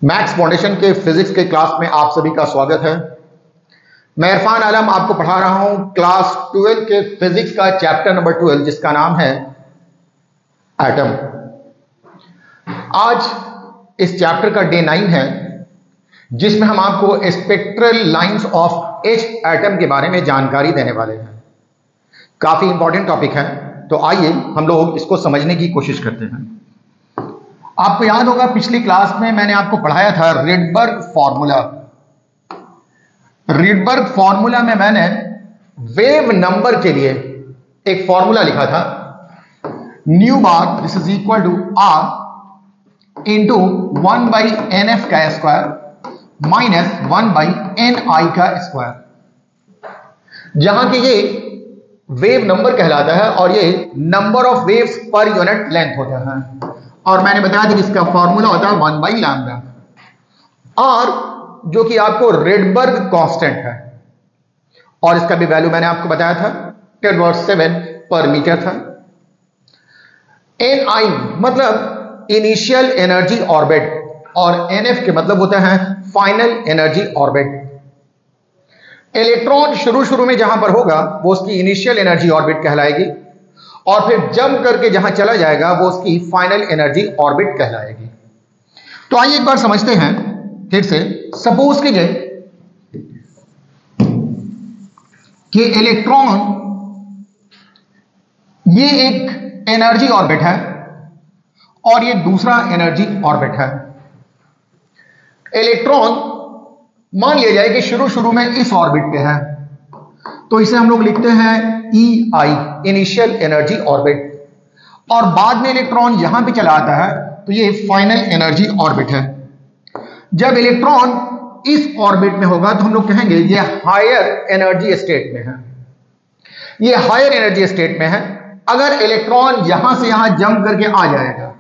Maths foundation के physics के class में आप सभी का स्वागत है। मैं इरफान आलम आपको पढ़ा रहा हूं क्लास 12 के फिजिक्स का चैप्टर नंबर 12 जिसका नाम है एटम। आज इस चैप्टर का डे 9 है जिसमें हम आपको spectral lines of H atom के बारे में जानकारी देने वाले हैं। काफी इंपॉर्टेंट टॉपिक है, तो आइए हम लोग इसको समझने की कोशिश करते हैं। आपको याद होगा पिछली क्लास में मैंने आपको पढ़ाया था रिडबर्ग फॉर्मूला। रिडबर्ग फॉर्मूला में मैंने वेव नंबर के लिए एक फॉर्मूला लिखा था, nu bar this is equal to R into 1/nf का स्क्वायर माइनस 1/ni का स्क्वायर, जहां की ये वेव नंबर कहलाता है और ये number of waves per unit length होता है। और मैंने बताया था कि इसका फॉर्मूला होता है 1/λ, और जो कि आपको रिडबर्ग कांस्टेंट है, और इसका भी वैल्यू मैंने आपको बताया था 10⁻⁷ पर मीटर था। ni मतलब इनिशियल एनर्जी ऑर्बिट और nf के मतलब होता है फाइनल एनर्जी ऑर्बिट। इलेक्ट्रॉन शुरू में जहां पर होगा वो उसकी इनिशियल एनर्जी ऑर्बिट कहलाएगी, और फिर जंप करके जहां चला जाएगा वो उसकी फाइनल एनर्जी ऑर्बिट कहलाएगी। तो आइए एक बार समझते हैं फिर से। सपोज कीजिए कि इलेक्ट्रॉन ये एक एनर्जी ऑर्बिट है और ये दूसरा एनर्जी ऑर्बिट है। इलेक्ट्रॉन मान लिया जाए कि शुरू में इस ऑर्बिट पे है, तो इसे हम लोग लिखते हैं EI इनिशियल एनर्जी ऑर्बिट, और बाद में इलेक्ट्रॉन यहां पे चला आता है तो ये फाइनल एनर्जी ऑर्बिट है। जब इलेक्ट्रॉन इस ऑर्बिट में होगा तो हम लोग कहेंगे ये हायर एनर्जी स्टेट में है, ये हायर एनर्जी स्टेट में है। अगर इलेक्ट्रॉन यहां से यहां जंप करके आ जाएगा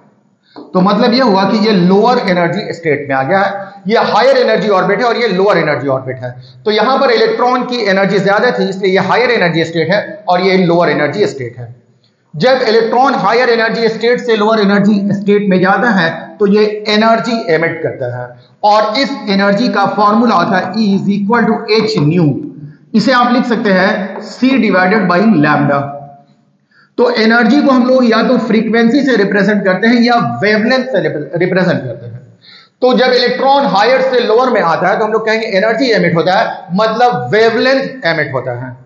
तो मतलब ये हुआ कि ये लोअर एनर्जी स्टेट में आ गया है। ये हायर एनर्जी ऑर्बिट है और ये लोअर एनर्जी ऑर्बिट है, तो यहां पर इलेक्ट्रॉन की एनर्जी ज्यादा थी इसलिए ये हायर एनर्जी स्टेट है और ये लोअर एनर्जी स्टेट है। जब इलेक्ट्रॉन हायर एनर्जी स्टेट से लोअर एनर्जी स्टेट में जाता है तो ये एनर्जी एमिट करता है, और इस एनर्जी का फॉर्मूला होता है E = h²। इसे आप लिख सकते हैं C/λ। तो एनर्जी को हम लोग या तो फ्रीक्वेंसी से रिप्रेजेंट करते हैं या वेवलेंथ से रिप्रेजेंट करते हैं। तो जब इलेक्ट्रॉन हायर से लोअर में आता है तो हम लोग कहेंगे एनर्जी एमिट होता है, मतलब वेवलेंथ एमिट होता है।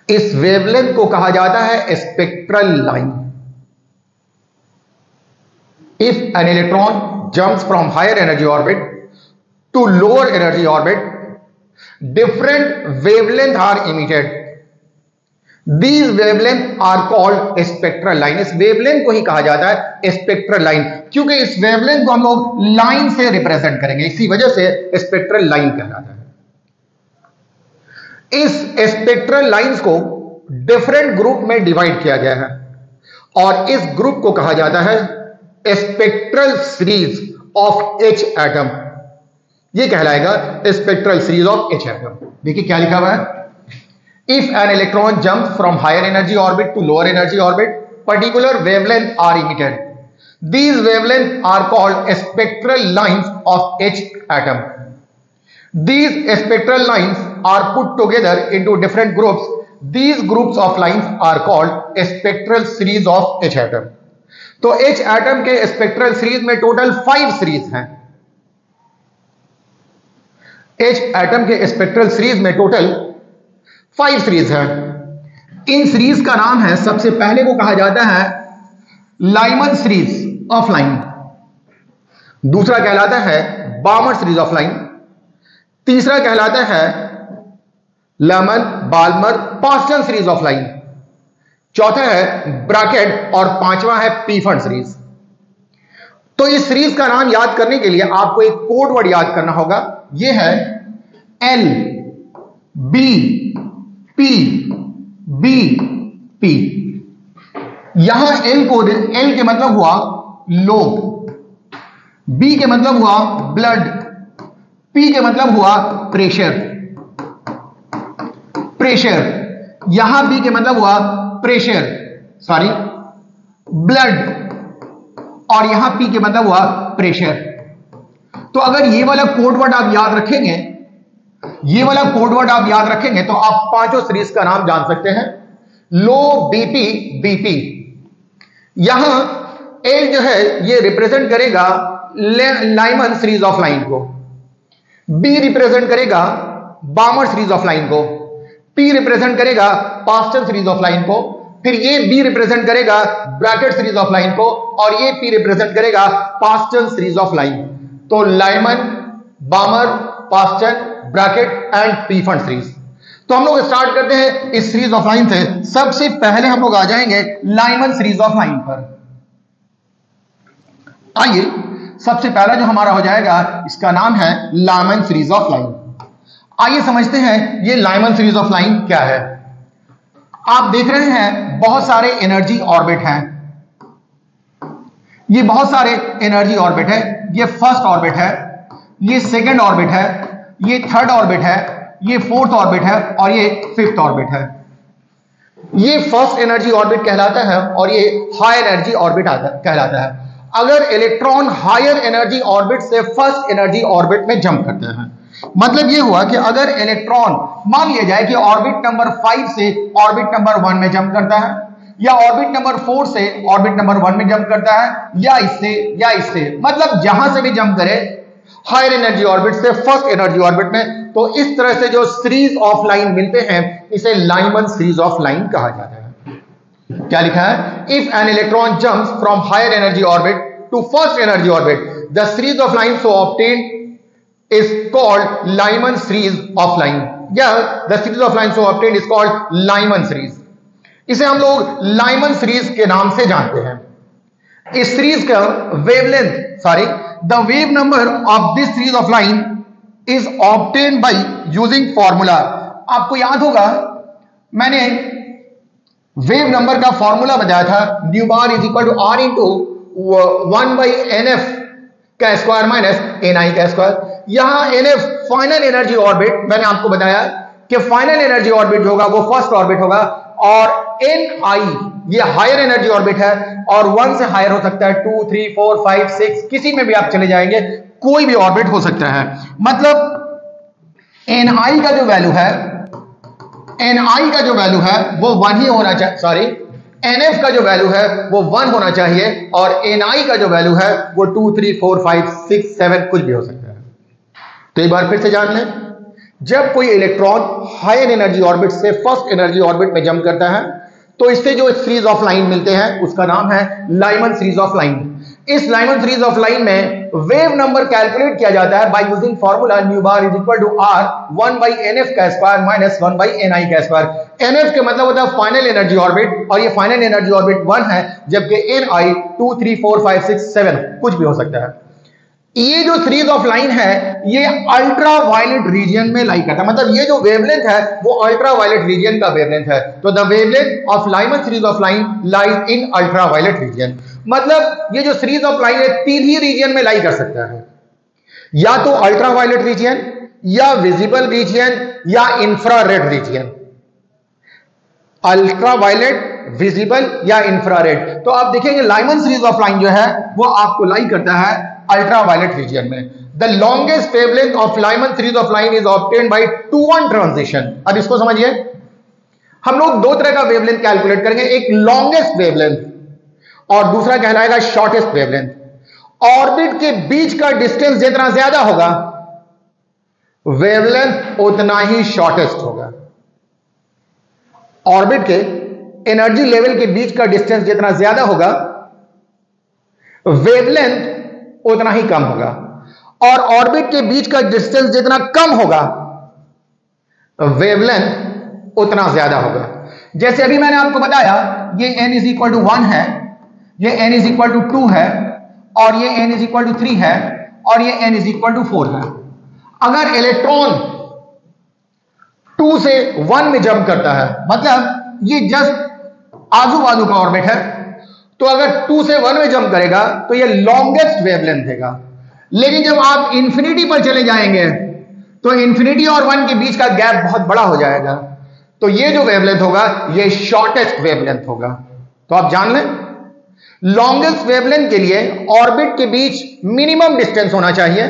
इस वेवलेंथ को कहा जाता है spectral line. If an electron jumps from higher energy orbit to lower energy orbit, different wavelength are emitted. These wavelengths are called spectral line। इस वेवलेंथ को ही कहा जाता है स्पेक्ट्रल लाइन, क्योंकि इस वेवलेंथ को हम लोग लाइन से रिप्रेजेंट करेंगे, इसी वजह से स्पेक्ट्रल लाइन कहलाता है। इस स्पेक्ट्रल लाइंस को डिफरेंट ग्रुप में डिवाइड किया गया है और इस ग्रुप को कहा जाता है spectral series of H atom. यह कहलाएगा spectral series of H atom. देखिए क्या लिखा हुआ है, if an electron jumps from higher energy orbit to lower energy orbit, particular wavelengths are emitted. These wavelengths are called spectral lines of H atom. These spectral lines are put together into different groups. These groups of lines are called spectral series of H atom. तो H atom के spectral series में total 5 series हैं। H atom के spectral series में total 5 series है। In series का नाम है, सबसे पहले को कहा जाता है लाइमन सीरीज ऑफ लाइन, दूसरा कहलाता है बामर सीरीज ऑफ लाइन, तीसरा कहलाता है Lyman Balmer Paschen series of line, चौथा है ब्रैकेट और पांचवा है पीफर्ड सीरीज। तो इस सीरीज का नाम याद करने के लिए आपको एक कोड वर्ड याद करना होगा, यह है L B P B P। यहां L के मतलब हुआ लोब, B के मतलब हुआ ब्लड, P के मतलब हुआ प्रेशर। यहां B के मतलब हुआ ब्लड, और यहां P के मतलब हुआ प्रेशर। तो अगर ये वाला कोड वर्ड आप याद रखेंगे, ये वाला कोड वर्ड आप याद रखेंगे तो आप पांचों सीरीज का नाम जान सकते हैं। लो बीपी बीपी, यहां एल जो है ये रिप्रेजेंट करेगा लाइमन सीरीज ऑफ लाइन को, बी रिप्रेजेंट करेगा बामर सीरीज ऑफ लाइन को, पी रिप्रेजेंट करेगा पास्टन सीरीज ऑफ लाइन को, फिर ये बी रिप्रेजेंट करेगा ब्रैकेट सीरीज ऑफ लाइन को, और ये पी रिप्रेजेंट करेगा पास्टन सीरीज ऑफ लाइन। तो Lyman, बामर, Paschen, bracket and P fund series. तो हम लोग स्टार्ट करते हैं इस सीरीज ऑफ लाइन से। सबसे पहले हम लोग आ जाएंगे लाइमन सीरीज ऑफ लाइन पर। आइए, सबसे पहला जो हमारा हो जाएगा इसका नाम है लाइमन सीरीज ऑफ लाइन। आइए समझते हैं ये लाइमन सीरीज ऑफ लाइन क्या है। आप देख रहे हैं बहुत सारे एनर्जी ऑर्बिट हैं, ये बहुत सारे एनर्जी ऑर्बिट है। ये फर्स्ट ऑर्बिट है, ये सेकंड ऑर्बिट है, ये थर्ड ऑर्बिट है, ये फोर्थ ऑर्बिट है और ये फिफ्थ ऑर्बिट है। ये फर्स्ट एनर्जी ऑर्बिट कहलाता है और ये हाई एनर्जी ऑर्बिट कहलाता है। अगर इलेक्ट्रॉन हायर एनर्जी ऑर्बिट से फर्स्ट एनर्जी ऑर्बिट में जंप करते हैं, मतलब ये हुआ कि अगर इलेक्ट्रॉन मान लिया जाए कि ऑर्बिट नंबर 5 से ऑर्बिट नंबर 1 में जंप करता है, या ऑर्बिट नंबर 4 से ऑर्बिट नंबर 1 में जंप करता है, या इससे, मतलब जहां से भी जंप करे हायर एनर्जी ऑर्बिट से फर्स्ट एनर्जी ऑर्बिट में, तो इस तरह से जो सीरीज ऑफ लाइन मिलते हैं इसे लाइमन सीरीज ऑफ लाइन कहा जाता है। क्या लिखा है? If an electron jumps from higher energy orbit to first energy orbit, the series of line so obtained is called Lyman series of line, या the series of line so obtained is called Lyman series। इसे हम लोग Lyman series के नाम से जानते हैं। इस सीरीज का the wave number of this series of line is obtained by using formula। आपको याद होगा मैंने वेव नंबर का फॉर्मूला बताया था, nu bar is equal to R into 1/nf का स्क्वायर माइनस ni का स्क्वायर। यहां NF फाइनल एनर्जी ऑर्बिट, मैंने आपको बताया कि फाइनल एनर्जी ऑर्बिट होगा वो फर्स्ट ऑर्बिट होगा, और Ni ये हायर एनर्जी ऑर्बिट है और 1 से हायर हो सकता है, 2, 3, 4, 5, 6 किसी में भी आप चले जाएंगे, कोई भी ऑर्बिट हो सकता है। मतलब Ni का जो वैल्यू है वो 1 ही होना चाहिए, सॉरी NF का जो वैल्यू है वो 1 होना चाहिए, और Ni का जो वैल्यू है वो 2, 3, 4, 5, 6, 7 कुछ भी हो सकता है। तो एक बार फिर से जान लें, जब कोई इलेक्ट्रॉन हायर एनर्जी ऑर्बिट से फर्स्ट एनर्जी ऑर्बिट में जंप करता है तो इससे जो सीरीज ऑफ लाइन मिलते हैं उसका नाम है लाइमन सीरीज ऑफ लाइन। इस लाइमन सीरीज ऑफ लाइन में वेव नंबर कैलकुलेट किया जाता है by using formula nu bar is equal to R 1/nf का स्क्वायर माइनस 1/ni का स्क्वायर। nf के मतलब होता है फाइनल एनर्जी ऑर्बिट, और ये फाइनल एनर्जी ऑर्बिट 1 है, जबकि ni 2, 3, 4, 5, 6, 7 कुछ भी हो सकता है। ये जो सीरीज ऑफ लाइन है ये अल्ट्रा वायलेट रीजन में लाई करता है, मतलब ये जो वेवलेंथ है वो अल्ट्रा वायलेट रीजन का वेवलेंथ है। तो the wavelength of Lyman series of line lies in ultraviolet region. मतलब ये जो सीरीज ऑफ लाइन है 3 ही रीजन में लाई कर सकता है, या तो अल्ट्रा वायलेट रीजन, या विजिबल रीजन, या infrared region. Ultraviolet, visible या इंफ्रारेड। तो आप देखेंगे लाइमन सीरीज ऑफ लाइन जो है वो आपको लाई करता है अल्ट्रा वायलेट रीजन में। The longest wavelength of Lyman series of line is obtained by 2-1 transition. अब इसको समझिए, हम लोग दो तरह का वेवलेंथ कैलकुलेट करेंगे, एक लॉन्गेस्ट वेवलेंथ और दूसरा कहलाएगा शॉर्टेस्ट वेवलेंथ। ऑर्बिट के बीच का डिस्टेंस जितना ज्यादा होगा वेवलेंथ उतना ही शॉर्टेस्ट होगा। ऑर्बिट के एनर्जी लेवल के बीच का डिस्टेंस जितना ज्यादा होगा वेवलेंथ उतना ही कम होगा, और ऑर्बिट के बीच का डिस्टेंस जितना कम होगा वेवलेंथ उतना ज्यादा होगा। जैसे अभी मैंने आपको बताया ये n इज इक्वल टू 1 है, ये n इज इक्वल टू 2 है, और ये n इज इक्वल टू 3 है, और ये n इज इक्वल टू 4 है। अगर इलेक्ट्रॉन 2 से 1 में जंप करता है, मतलब ये जस्ट आजू बाजू का ऑर्बिट है, तो अगर 2 से 1 में जंप करेगा तो ये लॉन्गेस्ट वेवलेंथ देगा। लेकिन जब आप इंफिनिटी पर चले जाएंगे तो इंफिनिटी और 1 के बीच का गैप बहुत बड़ा हो जाएगा, तो ये जो वेवलेंथ होगा ये शॉर्टेस्ट वेवलेंथ होगा। तो आप जान लें लॉन्गेस्ट वेवलेंथ के लिए ऑर्बिट के बीच मिनिमम डिस्टेंस होना चाहिए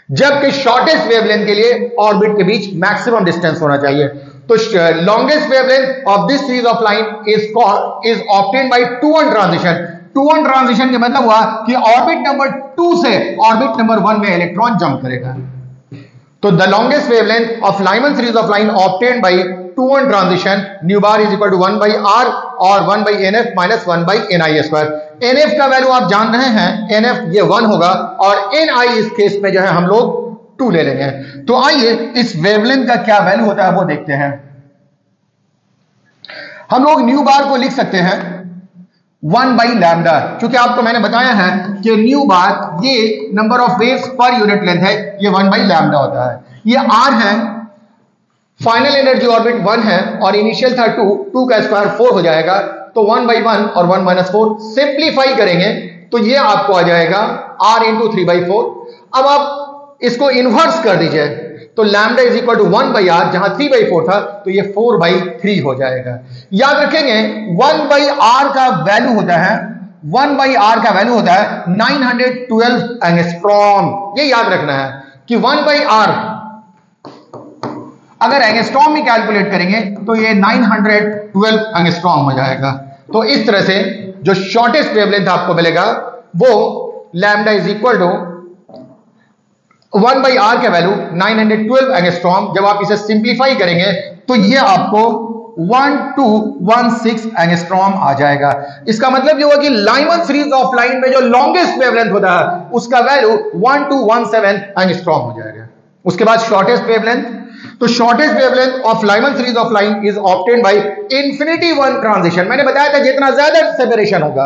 जबकि शॉर्टेस्ट वेवलेंथ के लिए ऑर्बिट के बीच मैक्सिमम डिस्टेंस होना चाहिए। तो longest wavelength of this series of line is obtained by 2-1 transition. 2-1 transition के मतलब हुआ कि ऑर्बिट नंबर 2 से ऑर्बिट नंबर 1 में इलेक्ट्रॉन जंप करेगा। तो the longest wavelength of Lyman series of line obtained by 2-1 transition nu bar is equal to 1/r और 1/nf minus 1/ni²। nf का वैल्यू आप जान रहे हैं, nf ये 1 होगा और ni इस केस में जो है हम लोग 2 ले लेंगे। तो आइए इस वेवलेंथ का क्या वैल्यू होता है वो देखते हैं। हम लोग न्यू बार को लिख सकते हैं 1/λ, क्योंकि आपको मैंने बताया है कि न्यू बार ये number of waves per unit length है, ये 1/λ होता है। ये r है, फाइनल एनर्जी ऑर्बिट 1 है और इनिशियल था 2 का स्क्वायर 4 हो जाएगा। तो 1/1 और 1 - 4 सिंप्लीफाई करेंगे तो ये आपको आ जाएगा r × 3/4। अब आप इसको इन्वर्स कर दीजिए तो lambda is equal to 1/r, जहां 3/4 था तो ये 4/3 हो जाएगा। याद रखेंगे 1/r का वैल्यू होता है 912 एंगस्ट्रॉम। ये याद रखना है कि 1/r अगर एंगस्ट्रॉम में कैलकुलेट करेंगे तो ये 912 एंगस्ट्रॉम हो जाएगा। तो इस तरह से जो शॉर्टेस्ट वेवलेंथ आपको मिलेगा वो lambda is equal to 1/r का वैल्यू 912 एंगस्ट्रॉम। जब आप इसे सिंप्लीफाई करेंगे तो ये आपको 1216 एंगस्ट्रॉम आ जाएगा। इसका मतलब ये हुआ कि लाइमन सीरीज ऑफ लाइन में जो लॉन्गेस्ट वेवलेंथ होता है उसका वैल्यू 1217 एंगस्ट्रॉम हो जाएगा। उसके बाद शॉर्टेस्ट वेवलेंथ, तो shortest wavelength of Lyman series of line is obtained by infinity 1 transition. मैंने बताया था जितना ज्यादा सेपरेशन होगा,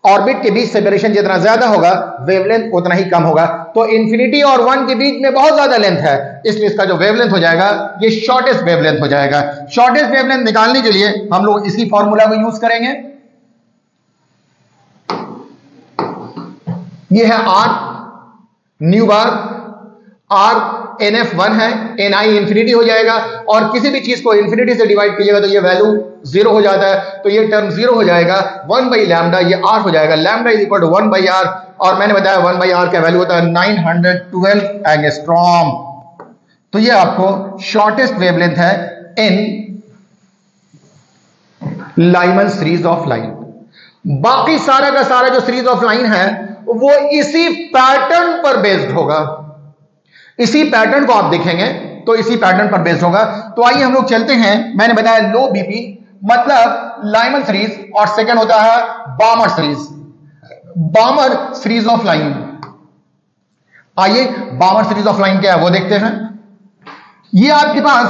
ऑर्बिट के बीच सेपरेशन जितना ज्यादा होगा वेवलेंथ उतना ही कम होगा। तो इन्फिनिटी और 1 के बीच में बहुत ज्यादा लेंथ है, इसलिए इसका जो वेवलेंथ हो जाएगा ये शॉर्टेस्ट वेवलेंथ हो जाएगा। शॉर्टेस्ट वेवलेंथ निकालने के लिए हम लोग इसी फॉर्मूला को यूज करेंगे। ये है r न्यू बार, r nf 1 है, ni इंफिनिटी हो जाएगा और किसी भी चीज को इंफिनिटी से डिवाइड कीजिएगा तो ये वैल्यू 0 हो जाता है, तो ये टर्म 0 हो जाएगा। 1/λ ये r हो जाएगा, lambda is equal to 1/r और मैंने बताया 1/r का वैल्यू होता है 912 एंगस्ट्रॉम। तो ये आपको शॉर्टेस्ट वेवलेंथ है इन लाइमन सीरीज ऑफ लाइन। बाकी सारा का सारा जो सीरीज ऑफ लाइन है वो इसी पैटर्न पर बेस्ड होगा। इसी पैटर्न को आप देखेंगे तो इसी पैटर्न पर बेस्ड होगा। तो आइए हम लोग चलते हैं। मैंने बताया लो बीपी मतलब लाइमन सीरीज और सेकंड होता है बामर सीरीज, बामर सीरीज ऑफ लाइन। आइए बामर सीरीज ऑफ लाइन क्या है वो देखते हैं। ये आपके पास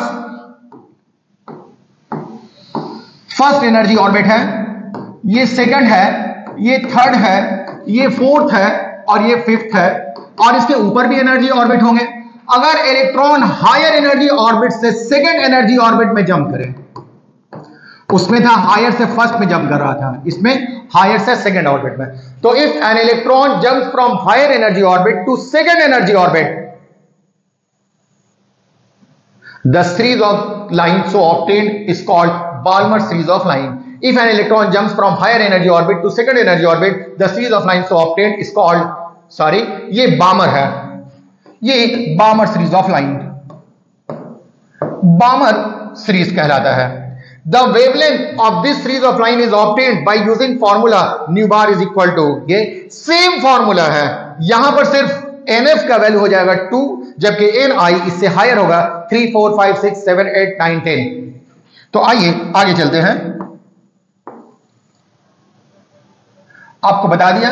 फर्स्ट एनर्जी ऑर्बिट है, ये सेकंड है, ये थर्ड है, ये फोर्थ है और ये फिफ्थ है और इसके ऊपर भी एनर्जी ऑर्बिट होंगे। अगर इलेक्ट्रॉन हायर एनर्जी ऑर्बिट से सेकंड एनर्जी ऑर्बिट में जंप करे, उसमें था हायर से फर्स्ट में जंप कर रहा था, इसमें हायर से सेकंड ऑर्बिट में। तो if an electron jumps from higher energy orbit to second energy orbit, the series of lines so obtained is called Balmer series of line. If an electron jumps from higher energy orbit to second energy orbit, the series of lines so obtained is called, sorry, ये बामर है, ये बामर series of line, बामर series कहलाता है। The wavelength of this series of line is obtained by using formula nu bar is equal to, ये same formula है, यहां पर सिर्फ nf का वैल्यू हो जाएगा 2 जबकि ni इससे हायर होगा 3 4 5 6 7 8 9 10। तो आइए आगे चलते हैं। आपको बता दिया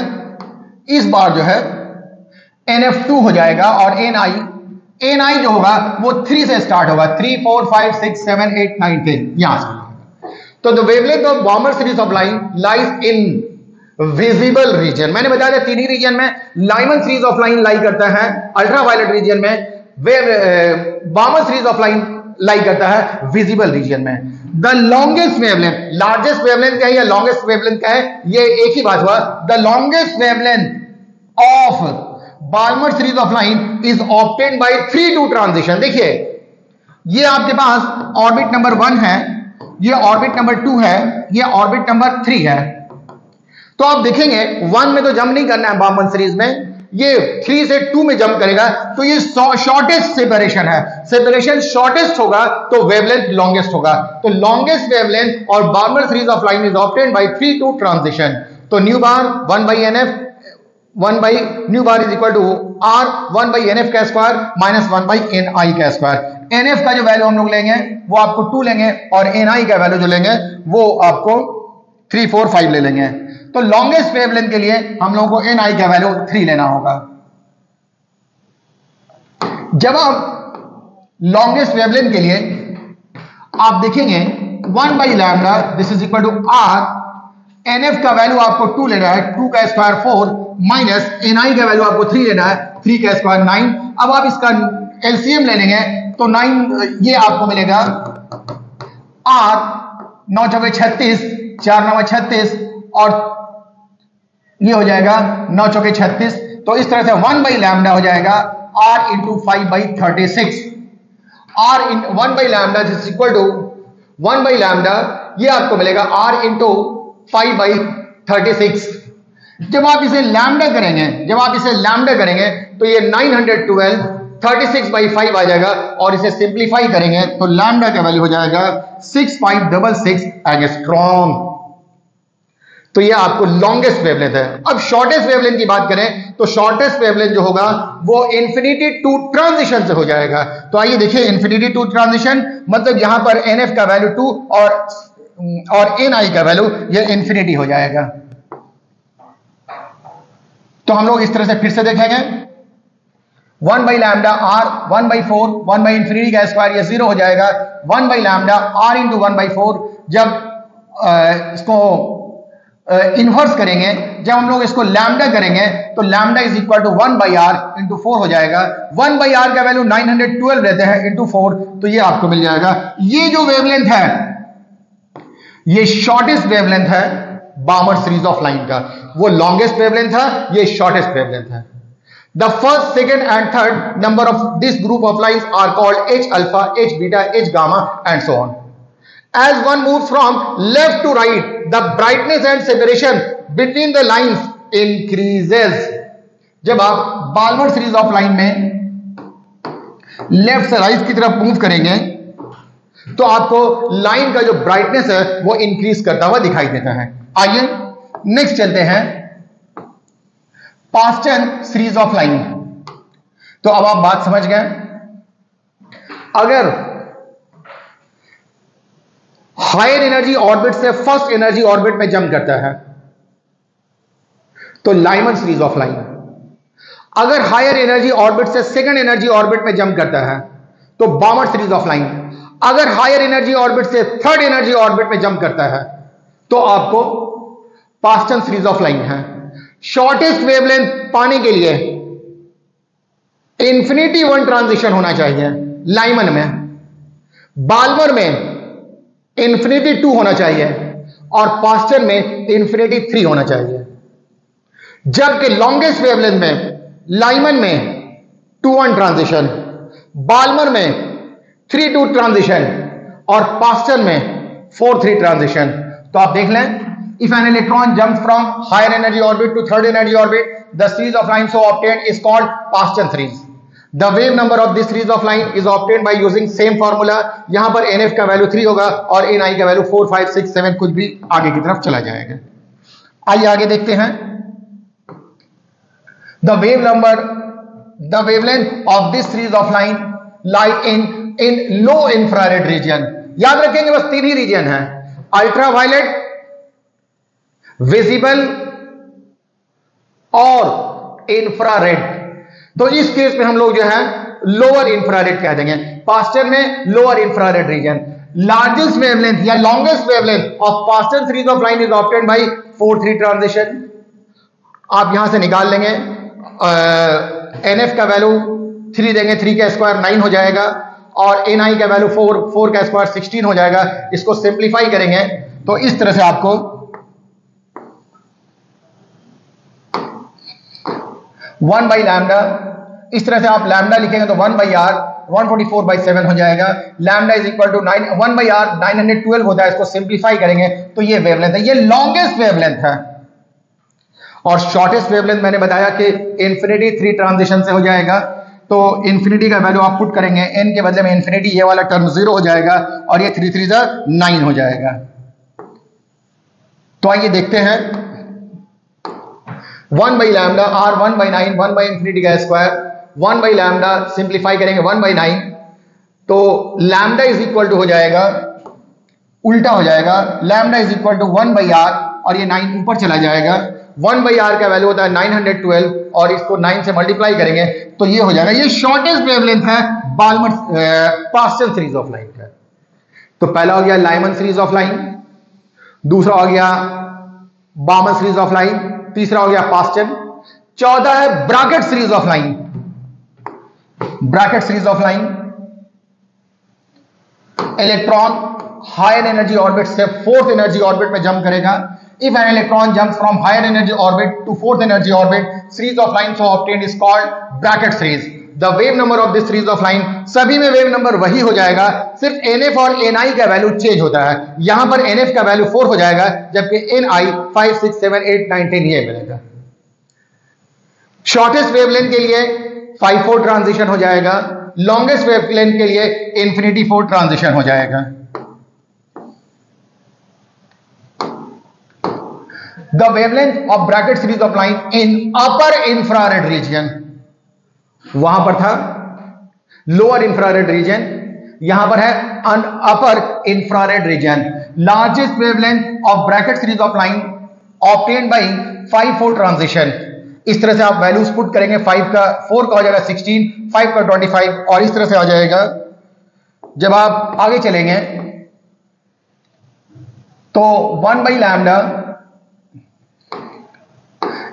इस बार जो है nf2 हो जाएगा और ni जो होगा वो 3 से स्टार्ट होगा, 3 4 5 6 7 8 9 10 यहां से। तो the wavelength of बामर series of line lies in visible region. मैंने बताया था तीन ही रीजन में लाइमन सीरीज ऑफ लाइन लाई करता है, अल्ट्रावायलेट रीजन में, बामर सीरीज ऑफ लाइन लाई करता है विजिबल रीजन में। The longest wavelength, largest wavelength क्या है या लॉन्गेस्ट वेवलेंथ क्या है, ये एक ही बात हुआ। The longest wavelength of Balmer series of line is obtained by 3-2 transition. देखिए ये आपके पास ऑर्बिट नंबर 1 है, ये ऑर्बिट नंबर 2 है, ये ऑर्बिट नंबर 3 है। तो आप देखेंगे 1 में तो जंप नहीं करना है बामन सीरीज में, ये 3 से 2 में जंप करेगा तो ये शॉर्टेस्ट सेपरेशन है, सेपरेशन शॉर्टेस्ट होगा तो वेवलेंथ लॉन्गेस्ट होगा। तो लॉन्गेस्ट वेवलेंथ और Balmer series of line is obtained by 3-2 transition. तो nu bar 1 by nf 1 by nu bar is equal to r 1 by nf का स्क्वायर माइनस 1 by ni का square. nf का जो value हम लोग लेंगे वो आपको 2 लेंगे और ni का वैल्यू जो लेंगे वो आपको 3, 4, 5 ले लेंगे। तो लॉन्गेस्ट वेवलेंथ के लिए हम लोगों को ni का वैल्यू 3 लेना होगा। जब आप लॉन्गेस्ट वेवलेंथ के लिए आप देखेंगे 1 by lambda this is equal to r, nf का वैल्यू आपको 2 लेना है, 2 का स्क्वायर 4 माइनस ni का वैल्यू आपको 3 लेना है, 3 का स्क्वायर 9। अब आप इसका एलसीएम ले लेंगे तो 9 ये आपको मिलेगा r 9 चौके 36, 4 9 36 और ये हो जाएगा 9 चौके 36। तो इस तरह से 1 by लैम्डा हो जाएगा r इंटू 5 by 36। r इन 1 by lambda is equal to 1 by lambda ये आपको मिलेगा r इंटू 5 by 36। जब आप इसे लैम्डा करेंगे तो ये 912 36 by 5 आ जाएगा और इसे सिंप्लीफाई करेंगे तो लैम्डा का वैल्यू हो जाएगा 6566 एंगस्ट्रॉम। तो ये आपको लॉन्गेस्ट वेवलेंथ है। अब शॉर्टेस्ट वेवलेंथ की बात करें तो शॉर्टेस्ट वेवलेंथ जो होगा वो इंफिनिटी टू ट्रांजिशन से हो जाएगा। तो आइए देखिए इंफिनिटी टू ट्रांजिशन मतलब यहां पर NF का वैल्यू 2 और ni का वैल्यू ये इंफिनिटी हो जाएगा। तो हम लोग इस तरह से फिर से देखेंगे 1 by lambda r 1 by 4 1 by infinity का स्क्वायर ये 0 हो जाएगा। 1 by lambda r into 1 by 4 जब इसको इन्वर्स करेंगे, जब हम लोग इसको लैम्डा करेंगे तो lambda is equal to 1 by r into 4 हो जाएगा। 1 by r का वैल्यू 912 रहते हैं इंटू 4 तो ये आपको मिल जाएगा। ये जो वेवलेंथ है ये शॉर्टेस्ट वेवलेंथ है बार्मर सीरीज ऑफ लाइन का, वो लॉन्गेस्ट वेवलेंथ है, ये शॉर्टेस्ट वेवलेंथ है। The first, second and third number of this group of lines are called H alpha, H beta, H gamma and so on. As one moves from left to right, the brightness and separation between the lines increases. जब आप Balmer series of line में left से right की तरफ move करेंगे तो आपको line का जो ब्राइटनेस है वो इंक्रीज करता हुआ दिखाई देता है। आइए नेक्स्ट चलते हैं पास्टन सीरीज ऑफ लाइन। तो अब आप बात समझ गए, अगर हायर एनर्जी ऑर्बिट से फर्स्ट एनर्जी ऑर्बिट में जंप करता है तो लाइमन सीरीज ऑफ लाइन, अगर हायर एनर्जी ऑर्बिट से सेकंड एनर्जी ऑर्बिट में जंप करता है तो बार्मर सीरीज ऑफ लाइन, अगर हायर एनर्जी ऑर्बिट से थर्ड एनर्जी ऑर्बिट में जंप करता है तो आपको पास्टन सीरीज ऑफ लाइन है। शॉर्टेस्ट वेवलेंथ पाने के लिए इंफिनिटी 1 ट्रांजिशन होना चाहिए लाइमन में, बाल्मर में इंफिनिटी 2 होना चाहिए और पास्टन में इंफिनिटी 3 होना चाहिए। जबकि लॉन्गेस्ट वेवलेंथ में लाइमन में 2-1 ट्रांजिशन, बाल्मर में 3-2 ट्रांजिशन और पास्टन में 4-3 ट्रांजिशन। तो आप देख लें, if an electron jumps from higher energy orbit to third energy orbit, the series of lines so obtained is called Paston series. The wave number of this series of line is obtained by using same formula. यहां पर NF का value 3 होगा और NI का value 4, 5, 6, 7 कुछ भी आगे की तरफ चला जाएगा। आइए आगे देखते हैं। The wavelength of this series of line lie in low infrared region. याद रखेंगे बस 3 ही रीजन है, अल्ट्रावायलेट, विजिबल और इंफ्रारेड। तो इस केस में हम लोग जो है लोअर इंफ्रारेड कह देंगे, पास्टन में lower infrared region. Largest wavelength या longest wavelength of Paschen series of line is obtained by 4-3 transition. आप यहां से निकाल लेंगे, NF का वैल्यू 3 देंगे, 3 का स्क्वायर 9 हो जाएगा और NI का वैल्यू 4 का स्क्वायर 16 हो जाएगा। इसको सिंप्लीफाई करेंगे तो इस तरह से आपको 1 by लैम्डा, इस तरह से आप लैम्डा लिखेंगे तो 1 by r 144/7 हो जाएगा। Lambda is equal to 1 by r 912 होता है। इसको सिंप्लीफाई करेंगे तो ये वेवलेंथ है, ये लॉन्गेस्ट वेवलेंथ है। और शॉर्टेस्ट वेवलेंथ मैंने बताया कि इंफिनिटी 3 ट्रांजिशन से हो जाएगा, तो इंफिनिटी का वैल्यू आप पुट करेंगे, n के बदले में इंफिनिटी, ये वाला टर्म 0 हो जाएगा और ये 3 3 9 हो जाएगा। तो आइए देखते हैं 1 by lambda r 1 by 9 1 by infinity का स्क्वायर 1 बाई लैम्डा सिंप्लीफाई करेंगे 1 बाई 9, तो लैम्डा इज इक्वल टू हो जाएगा, उल्टा हो जाएगा, lambda is equal to 1 by R और ये 9 ऊपर चला जाएगा। 1 बाई आर का वैल्यू होता है 912 और इसको 9 से मल्टीप्लाई करेंगे तो ये हो जाएगा। ये शॉर्टेस्ट वेवलेंथ है Balmer Paschen series of line का। तो पहला हो गया लाइमन सीरीज ऑफ लाइन, दूसरा हो गया बाल्मर सीरीज ऑफ लाइन, तीसरा हो गया पास्टन, चौथा है Brackett series of line. Brackett series of line, electron higher energy orbit से फोर्थ एनर्जी ऑर्बिट में जंप करेगा। If an electron jumps from higher energy orbit to fourth energy orbit, series of lines so obtained is called bracket series. The wave number of this series of line, सभी में wave number वही हो जाएगा, सिर्फ NF और NI का value change होता है। यहां पर NF का वैल्यू 4 हो जाएगा जबकि NI 5 6 7 8 9 10 ये मिलेगा। शॉर्टेस्ट वेवलेंथ के लिए 5-4 ट्रांजिशन हो जाएगा, लॉन्गेस्ट वेवलेंथ के लिए इंफिनिटी 4 ट्रांजिशन हो जाएगा। The wavelength of bracket series of line in upper infrared region, वहां पर था lower infrared region, यहां पर है upper infrared region। Largest wavelength of bracket series of line obtained by 5-4 transition। इस तरह से आप वैल्यूज पुट करेंगे, 5 का 4 का हो जाएगा 16, 5 का 25 और इस तरह से आ जाएगा। जब आप आगे चलेंगे तो 1 बाई लैम्डा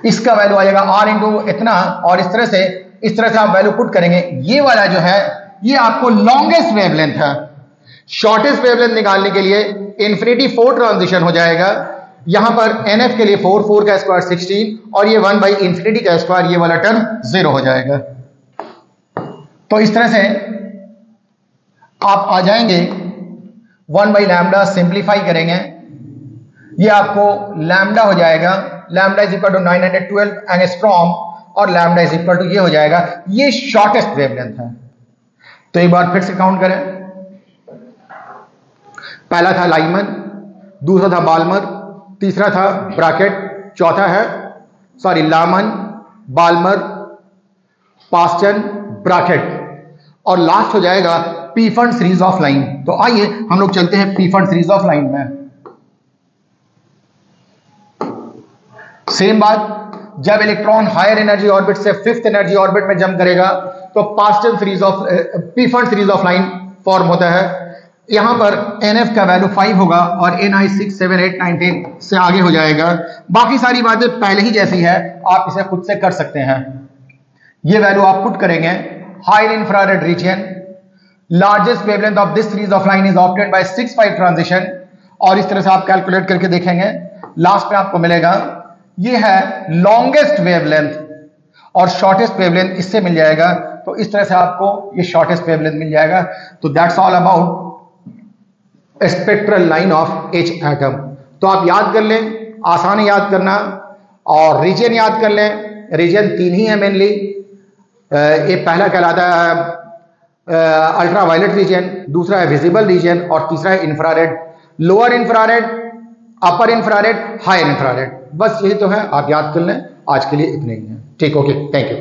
इसका वैल्यू आ जाएगा r इंटू इतना और इस तरह से आप वैल्यू पुट करेंगे। ये वाला जो है ये आपको लॉन्गेस्ट वेवलेंथ है। शॉर्टेस्ट वेवलेंथ निकालने के लिए इंफिनिटी 4 ट्रांजिशन हो जाएगा। यहां पर NF के लिए 4 का स्क्वायर 16 और ये 1 बाई इंफिनिटी का स्क्वायर, ये वाला टर्म 0 हो जाएगा। तो इस तरह से आप आ जाएंगे 1 बाई लैम्डा, सिंप्लीफाई करेंगे, ये आपको लैम्डा हो जाएगा, lambda is equal to 912 angstrom और लैम्डा इज इक्वल टू ये हो जाएगा। ये शॉर्टेस्ट वेवलेंथ है। तो एक बार फिर से काउंट करें, पहला था लाइमन, दूसरा था बाल्मर, तीसरा था ब्रैकेट, चौथा है लामन, बाल्मर, पास्टन, ब्रैकेट और लास्ट हो जाएगा पीफर्ड सीरीज ऑफ लाइन। तो आइए हम लोग चलते हैं पीफर्ड सीरीज ऑफ लाइन में। सेम बात, जब इलेक्ट्रॉन हायर एनर्जी ऑर्बिट से फिफ्थ एनर्जी ऑर्बिट में जंप करेगा तो Paschen series of Pfund series of line form होता है। यहां पर NF का वैल्यू 5 होगा और NI 6 7 8 9 10 से आगे हो जाएगा। बाकी सारी बातें पहले ही जैसी है, आप इसे खुद से कर सकते हैं। ये वैल्यू आप पुट करेंगे, higher infrared region, largest wavelength of this series of line is obtained by 6-5 transition और इस तरह से आप कैलकुलेट करके देखेंगे। लास्ट में आपको मिलेगा ये है लॉन्गेस्ट वेवलेंथ और शॉर्टेस्ट वेवलेंथ इससे मिल जाएगा। तो इस तरह से आपको ये शॉर्टेस्ट वेवलेंथ मिल जाएगा। तो that's all about spectral line of H atom. तो आप याद कर लें, आसान है याद करना, और रीजन याद कर लें। रीजन 3 ही है मेनली। एक पहला कहलाता है अल्ट्रावायलेट रीजन, दूसरा है विजिबल रीजन और तीसरा है इंफ्रारेड। लोअर इंफ्रारेड, अपर इंफ्रारेड, हायर इंफ्रारेड, बस यही तो है, आप याद कर लें। आज के लिए इतने ही है। ठीक, ओके, थैंक यू।